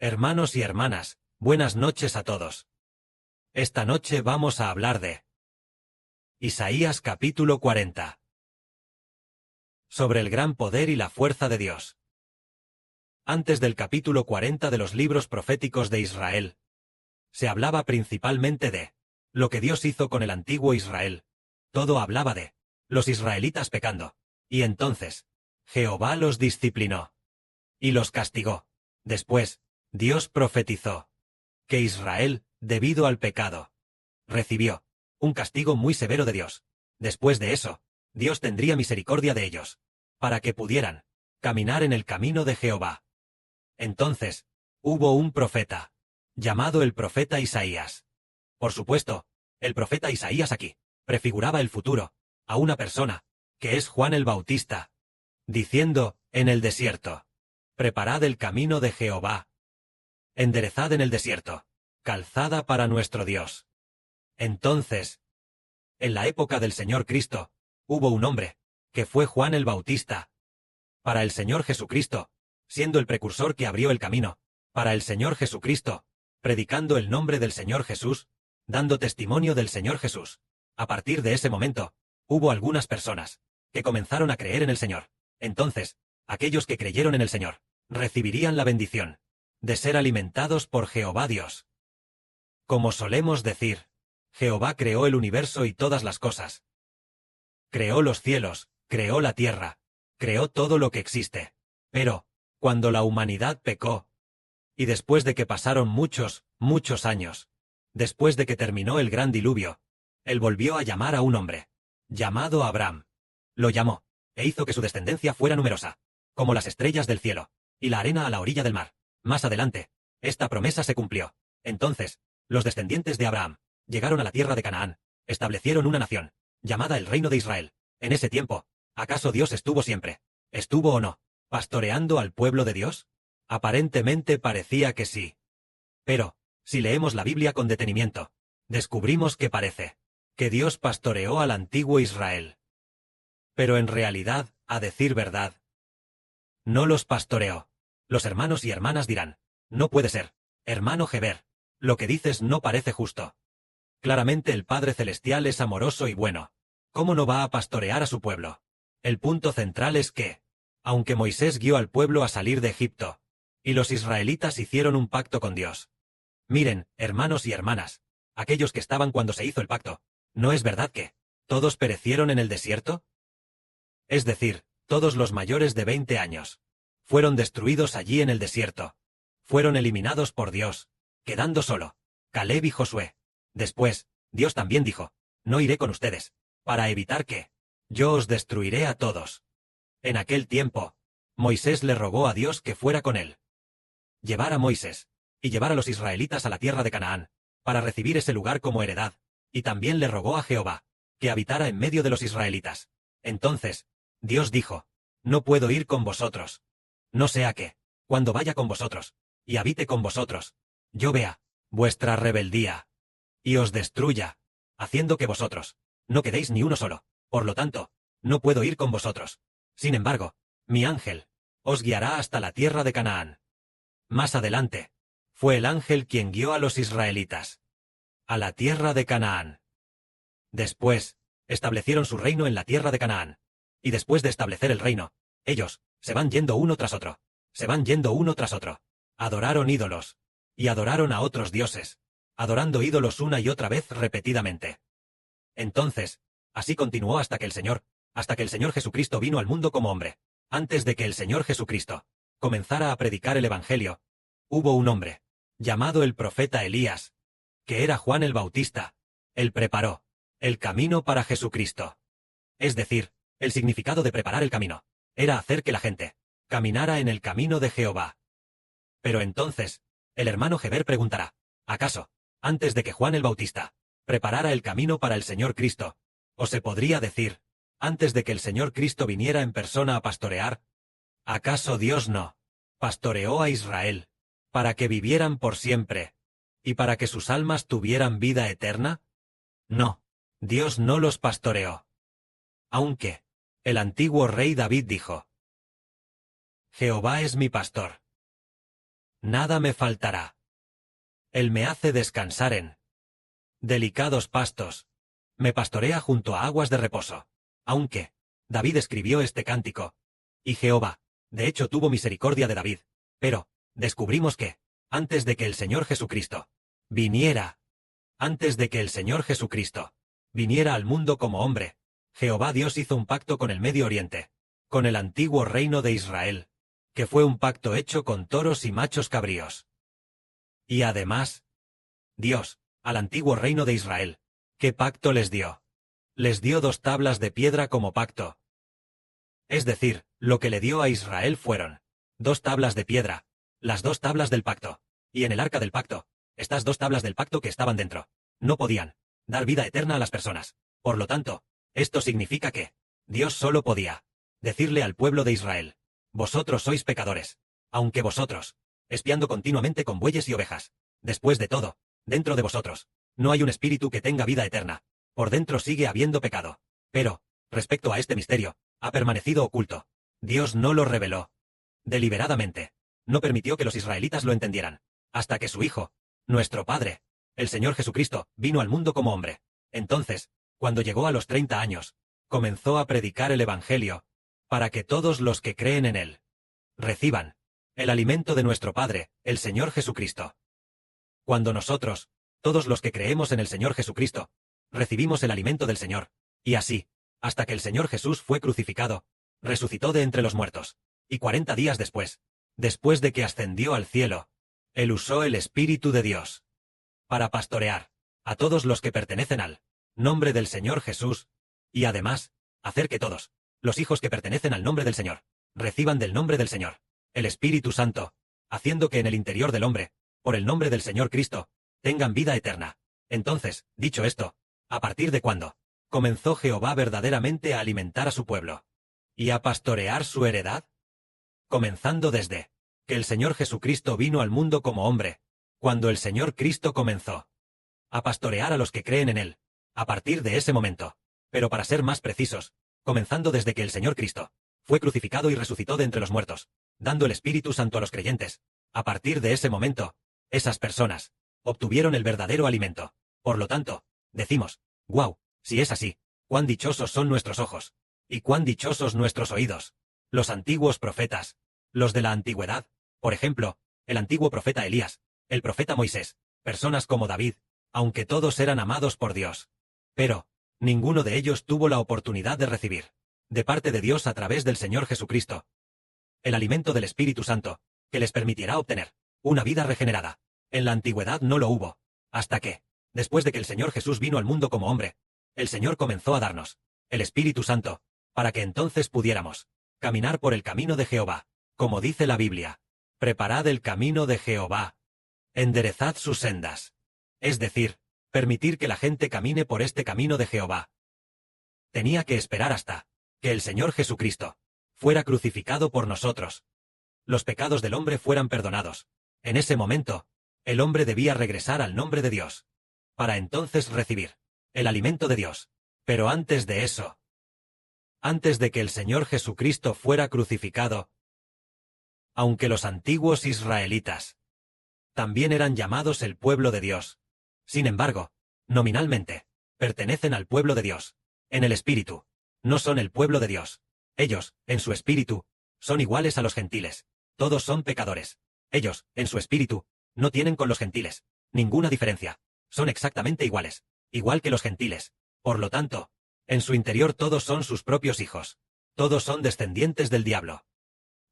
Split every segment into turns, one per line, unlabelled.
Hermanos y hermanas, buenas noches a todos. Esta noche vamos a hablar de Isaías capítulo 40. Sobre el gran poder y la fuerza de Dios. Antes del capítulo 40 de los libros proféticos de Israel, se hablaba principalmente de lo que Dios hizo con el antiguo Israel. Todo hablaba de los israelitas pecando, y entonces Jehová los disciplinó y los castigó. Después, Dios profetizó que Israel, debido al pecado, recibió un castigo muy severo de Dios. Después de eso, Dios tendría misericordia de ellos, para que pudieran caminar en el camino de Jehová. Entonces, hubo un profeta, llamado el profeta Isaías. Por supuesto, el profeta Isaías aquí prefiguraba el futuro, a una persona, que es Juan el Bautista, diciendo, en el desierto, preparad el camino de Jehová. Enderezad en el desierto, calzada para nuestro Dios. Entonces, en la época del Señor Cristo, hubo un hombre, que fue Juan el Bautista. Para el Señor Jesucristo, siendo el precursor que abrió el camino, para el Señor Jesucristo, predicando el nombre del Señor Jesús, dando testimonio del Señor Jesús. A partir de ese momento, hubo algunas personas, que comenzaron a creer en el Señor. Entonces, aquellos que creyeron en el Señor, recibirían la bendición de ser alimentados por Jehová Dios. Como solemos decir, Jehová creó el universo y todas las cosas. Creó los cielos, creó la tierra, creó todo lo que existe. Pero, cuando la humanidad pecó, y después de que pasaron muchos años, después de que terminó el gran diluvio, Él volvió a llamar a un hombre, llamado Abraham. Lo llamó, e hizo que su descendencia fuera numerosa, como las estrellas del cielo, y la arena a la orilla del mar. Más adelante, esta promesa se cumplió. Entonces, los descendientes de Abraham llegaron a la tierra de Canaán, establecieron una nación, llamada el Reino de Israel. En ese tiempo, ¿acaso Dios estuvo siempre? ¿Estuvo o no pastoreando al pueblo de Dios? Aparentemente parecía que sí. Pero, si leemos la Biblia con detenimiento, descubrimos que parece que Dios pastoreó al antiguo Israel. Pero en realidad, a decir verdad, no los pastoreó. Los hermanos y hermanas dirán, no puede ser, hermano Geber, lo que dices no parece justo. Claramente el Padre Celestial es amoroso y bueno. ¿Cómo no va a pastorear a su pueblo? El punto central es que, aunque Moisés guió al pueblo a salir de Egipto, y los israelitas hicieron un pacto con Dios. Miren, hermanos y hermanas, aquellos que estaban cuando se hizo el pacto, ¿no es verdad que todos perecieron en el desierto? Es decir, todos los mayores de 20 años. Fueron destruidos allí en el desierto. Fueron eliminados por Dios, quedando solo Caleb y Josué. Después, Dios también dijo, no iré con ustedes, para evitar que yo os destruiré a todos. En aquel tiempo, Moisés le rogó a Dios que fuera con él. Llevar a Moisés, y llevar a los israelitas a la tierra de Canaán, para recibir ese lugar como heredad, y también le rogó a Jehová, que habitara en medio de los israelitas. Entonces, Dios dijo, no puedo ir con vosotros. No sea que, cuando vaya con vosotros, y habite con vosotros, yo vea vuestra rebeldía, y os destruya, haciendo que vosotros no quedéis ni uno solo. Por lo tanto, no puedo ir con vosotros. Sin embargo, mi ángel os guiará hasta la tierra de Canaán. Más adelante, fue el ángel quien guió a los israelitas a la tierra de Canaán. Después, establecieron su reino en la tierra de Canaán. Y después de establecer el reino, ellos se van yendo uno tras otro. Se van yendo uno tras otro. Adoraron ídolos. Y adoraron a otros dioses. Adorando ídolos una y otra vez repetidamente. Entonces, así continuó hasta que el Señor Jesucristo vino al mundo como hombre. Antes de que el Señor Jesucristo comenzara a predicar el Evangelio, hubo un hombre, llamado el profeta Elías, que era Juan el Bautista. Él preparó el camino para Jesucristo. Es decir, el significado de preparar el camino era hacer que la gente caminara en el camino de Jehová. Pero entonces, el hermano Geber preguntará, ¿acaso, antes de que Juan el Bautista preparara el camino para el Señor Cristo, o se podría decir, antes de que el Señor Cristo viniera en persona a pastorear, ¿acaso Dios no pastoreó a Israel para que vivieran por siempre y para que sus almas tuvieran vida eterna? No, Dios no los pastoreó. Aunque el antiguo rey David dijo, Jehová es mi pastor. nada me faltará. Él me hace descansar en delicados pastos. Me pastorea junto a aguas de reposo. Aunque David escribió este cántico, y Jehová, de hecho, tuvo misericordia de David, pero descubrimos que, antes de que el Señor Jesucristo viniera, antes de que el Señor Jesucristo viniera al mundo como hombre, Jehová Dios hizo un pacto con el Medio Oriente, con el antiguo reino de Israel, que fue un pacto hecho con toros y machos cabríos. Y además, Dios, al antiguo reino de Israel, ¿qué pacto les dio? Les dio 2 tablas de piedra como pacto. Es decir, lo que le dio a Israel fueron 2 tablas de piedra, las 2 tablas del pacto, y en el arca del pacto, estas 2 tablas del pacto que estaban dentro, no podían dar vida eterna a las personas. Por lo tanto, esto significa que Dios solo podía decirle al pueblo de Israel: vosotros sois pecadores, aunque vosotros, espiando continuamente con bueyes y ovejas. Después de todo, dentro de vosotros, no hay un espíritu que tenga vida eterna. Por dentro sigue habiendo pecado. Pero, respecto a este misterio, ha permanecido oculto. Dios no lo reveló deliberadamente. No permitió que los israelitas lo entendieran, hasta que su Hijo, nuestro Padre, el Señor Jesucristo, vino al mundo como hombre. Entonces, cuando llegó a los 30 años, comenzó a predicar el Evangelio, para que todos los que creen en él reciban el alimento de nuestro Padre, el Señor Jesucristo. Cuando nosotros, todos los que creemos en el Señor Jesucristo, recibimos el alimento del Señor, y así, hasta que el Señor Jesús fue crucificado, resucitó de entre los muertos, y 40 días después de que ascendió al cielo, Él usó el Espíritu de Dios para pastorear a todos los que pertenecen al nombre del Señor Jesús, y además, hacer que todos los hijos que pertenecen al nombre del Señor reciban del nombre del Señor el Espíritu Santo, haciendo que en el interior del hombre, por el nombre del Señor Cristo, tengan vida eterna. Entonces, dicho esto, ¿a partir de cuándo comenzó Jehová verdaderamente a alimentar a su pueblo y a pastorear su heredad? Comenzando desde que el Señor Jesucristo vino al mundo como hombre, cuando el Señor Cristo comenzó a pastorear a los que creen en él, a partir de ese momento. Pero para ser más precisos, comenzando desde que el Señor Cristo fue crucificado y resucitó de entre los muertos, dando el Espíritu Santo a los creyentes, a partir de ese momento, esas personas obtuvieron el verdadero alimento. Por lo tanto, decimos: «Guau, si es así, cuán dichosos son nuestros ojos, y cuán dichosos nuestros oídos». Los antiguos profetas, los de la antigüedad, por ejemplo, el antiguo profeta Elías, el profeta Moisés, personas como David, aunque todos eran amados por Dios, pero ninguno de ellos tuvo la oportunidad de recibir, de parte de Dios a través del Señor Jesucristo, el alimento del Espíritu Santo, que les permitirá obtener una vida regenerada. En la antigüedad no lo hubo, hasta que, después de que el Señor Jesús vino al mundo como hombre, el Señor comenzó a darnos el Espíritu Santo, para que entonces pudiéramos caminar por el camino de Jehová, como dice la Biblia: «Preparad el camino de Jehová, enderezad sus sendas». Es decir, permitir que la gente camine por este camino de Jehová. Tenía que esperar hasta que el Señor Jesucristo fuera crucificado por nosotros, los pecados del hombre fueran perdonados. En ese momento, el hombre debía regresar al nombre de Dios, para entonces recibir el alimento de Dios. Pero antes de eso, antes de que el Señor Jesucristo fuera crucificado, aunque los antiguos israelitas también eran llamados el pueblo de Dios, sin embargo, nominalmente, pertenecen al pueblo de Dios. En el espíritu, no son el pueblo de Dios. Ellos, en su espíritu, son iguales a los gentiles. Todos son pecadores. Ellos, en su espíritu, no tienen con los gentiles ninguna diferencia. Son exactamente iguales, igual que los gentiles. Por lo tanto, en su interior todos son sus propios hijos. Todos son descendientes del diablo.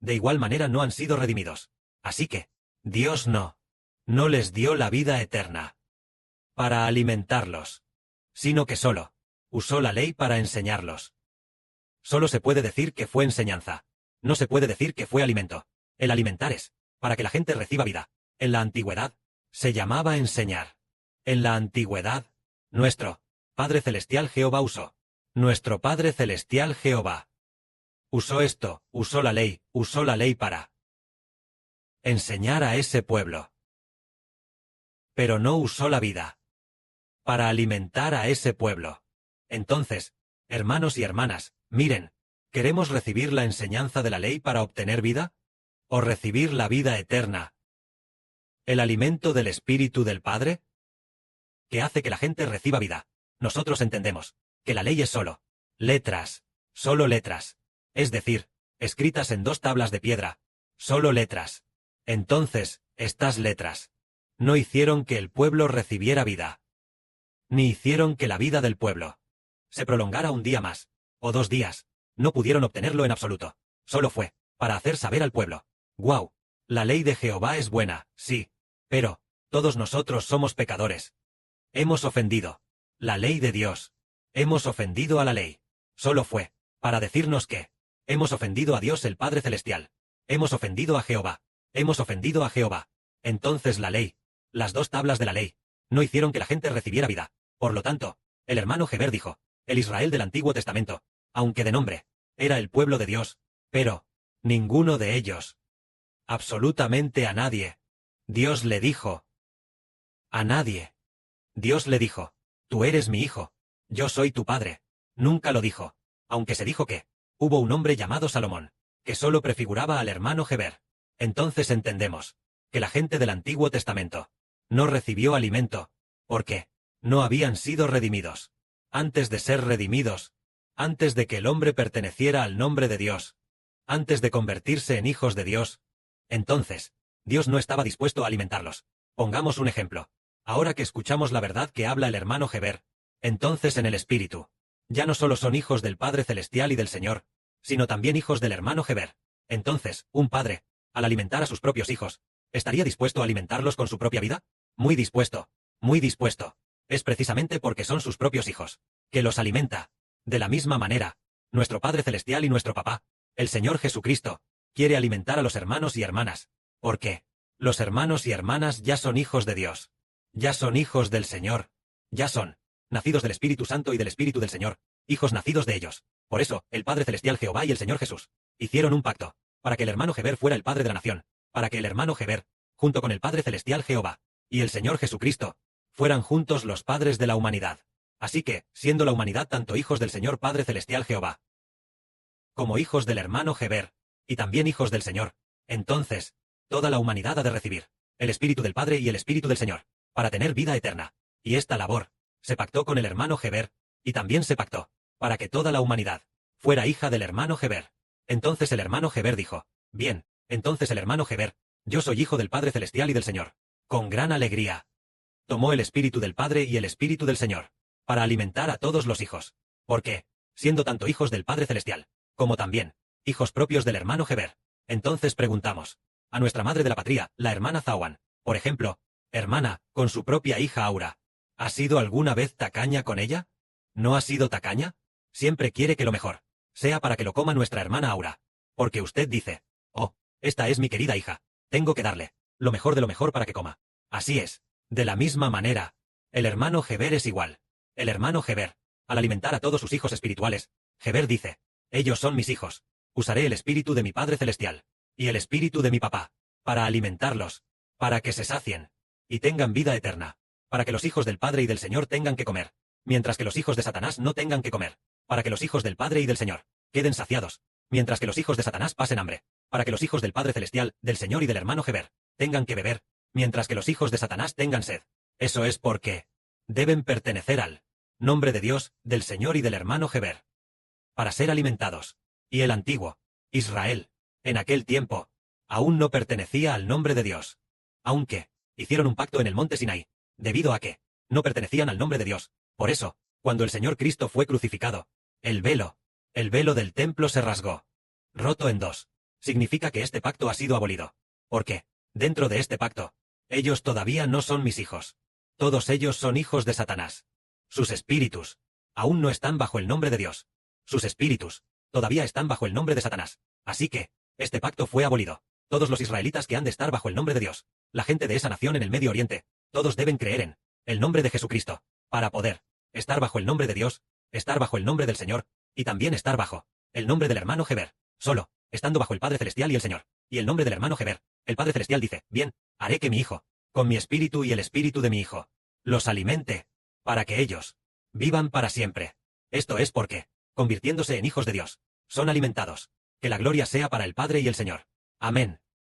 De igual manera no han sido redimidos. Así que, Dios no les dio la vida eterna para alimentarlos, sino que solo usó la ley para enseñarlos. Solo se puede decir que fue enseñanza. No se puede decir que fue alimento. El alimentar es para que la gente reciba vida. En la antigüedad, se llamaba enseñar. En la antigüedad, nuestro Padre Celestial Jehová usó. Nuestro Padre Celestial Jehová usó esto, usó la ley para enseñar a ese pueblo. Pero no usó la vida para alimentar a ese pueblo. Entonces, hermanos y hermanas, miren, ¿queremos recibir la enseñanza de la ley para obtener vida? ¿O recibir la vida eterna ¿El alimento del Espíritu del Padre? Que hace que la gente reciba vida. Nosotros entendemos que la ley es solo letras, es decir, escritas en 2 tablas de piedra, solo letras. Entonces, estas letras no hicieron que el pueblo recibiera vida, ni hicieron que la vida del pueblo se prolongara un día más, o 2 días. No pudieron obtenerlo en absoluto. Solo fue para hacer saber al pueblo: «Guau, la ley de Jehová es buena, sí, pero todos nosotros somos pecadores. Hemos ofendido la ley de Dios. Hemos ofendido a la ley». Solo fue para decirnos que hemos ofendido a Dios el Padre Celestial. Hemos ofendido a Jehová. Hemos ofendido a Jehová. Entonces la ley, las 2 tablas de la ley, no hicieron que la gente recibiera vida. Por lo tanto, el hermano Heber dijo: el Israel del Antiguo Testamento, aunque de nombre era el pueblo de Dios, pero ninguno de ellos, absolutamente a nadie, Dios le dijo. A nadie. Dios le dijo: tú eres mi hijo, yo soy tu padre. Nunca lo dijo, aunque se dijo que hubo un hombre llamado Salomón, que solo prefiguraba al hermano Heber. Entonces entendemos que la gente del Antiguo Testamento no recibió alimento, porque no habían sido redimidos. Antes de ser redimidos, antes de que el hombre perteneciera al nombre de Dios, antes de convertirse en hijos de Dios, entonces, Dios no estaba dispuesto a alimentarlos. Pongamos un ejemplo. Ahora que escuchamos la verdad que habla el hermano Heber, entonces en el Espíritu, ya no solo son hijos del Padre Celestial y del Señor, sino también hijos del hermano Heber. Entonces, un padre, al alimentar a sus propios hijos, ¿estaría dispuesto a alimentarlos con su propia vida? Muy dispuesto, muy dispuesto. Es precisamente porque son sus propios hijos que los alimenta. De la misma manera, nuestro Padre Celestial y nuestro Papá, el Señor Jesucristo, quiere alimentar a los hermanos y hermanas, porque los hermanos y hermanas ya son hijos de Dios, ya son hijos del Señor, ya son nacidos del Espíritu Santo y del Espíritu del Señor, hijos nacidos de ellos. Por eso, el Padre Celestial Jehová y el Señor Jesús hicieron un pacto, para que el hermano Heber fuera el padre de la nación, para que el hermano Heber, junto con el Padre Celestial Jehová y el Señor Jesucristo, fueran juntos los padres de la humanidad. Así que, siendo la humanidad tanto hijos del Señor Padre Celestial Jehová, como hijos del hermano Heber, y también hijos del Señor, entonces, toda la humanidad ha de recibir el Espíritu del Padre y el Espíritu del Señor, para tener vida eterna. Y esta labor se pactó con el hermano Heber, y también se pactó para que toda la humanidad fuera hija del hermano Heber. Entonces el hermano Heber dijo: bien, entonces el hermano Heber, yo soy hijo del Padre Celestial y del Señor. Con gran alegría tomó el Espíritu del Padre y el Espíritu del Señor, para alimentar a todos los hijos. Porque, siendo tanto hijos del Padre Celestial, como también hijos propios del hermano Heber, entonces preguntamos a nuestra madre de la patria, la hermana Zawan, por ejemplo: hermana, con su propia hija Aura, ¿ha sido alguna vez tacaña con ella? ¿No ha sido tacaña? Siempre quiere que lo mejor sea para que lo coma nuestra hermana Aura. Porque usted dice: oh, esta es mi querida hija, tengo que darle lo mejor de lo mejor para que coma. Así es. De la misma manera, el hermano Heber es igual. El hermano Heber, al alimentar a todos sus hijos espirituales, Heber dice: ellos son mis hijos. Usaré el Espíritu de mi Padre Celestial y el Espíritu de mi Papá para alimentarlos, para que se sacien y tengan vida eterna, para que los hijos del Padre y del Señor tengan que comer, mientras que los hijos de Satanás no tengan que comer, para que los hijos del Padre y del Señor queden saciados, mientras que los hijos de Satanás pasen hambre, para que los hijos del Padre Celestial, del Señor y del hermano Heber tengan que beber, mientras que los hijos de Satanás tengan sed. Eso es porque deben pertenecer al nombre de Dios, del Señor y del hermano Heber, para ser alimentados. Y el antiguo Israel, en aquel tiempo, aún no pertenecía al nombre de Dios, aunque hicieron un pacto en el monte Sinaí, debido a que no pertenecían al nombre de Dios. Por eso, cuando el Señor Cristo fue crucificado, el velo del templo se rasgó, roto en 2. Significa que este pacto ha sido abolido. Porque, dentro de este pacto, ellos todavía no son mis hijos. Todos ellos son hijos de Satanás. Sus espíritus aún no están bajo el nombre de Dios. Sus espíritus todavía están bajo el nombre de Satanás. Así que, este pacto fue abolido. Todos los israelitas que han de estar bajo el nombre de Dios, la gente de esa nación en el Medio Oriente, todos deben creer en el nombre de Jesucristo, para poder estar bajo el nombre de Dios, estar bajo el nombre del Señor, y también estar bajo el nombre del hermano Heber. Solo, estando bajo el Padre Celestial y el Señor, y el nombre del hermano Heber, el Padre Celestial dice: bien, haré que mi hijo, con mi espíritu y el espíritu de mi hijo, los alimente, para que ellos vivan para siempre. Esto es porque, convirtiéndose en hijos de Dios, son alimentados. Que la gloria sea para el Padre y el Señor. Amén.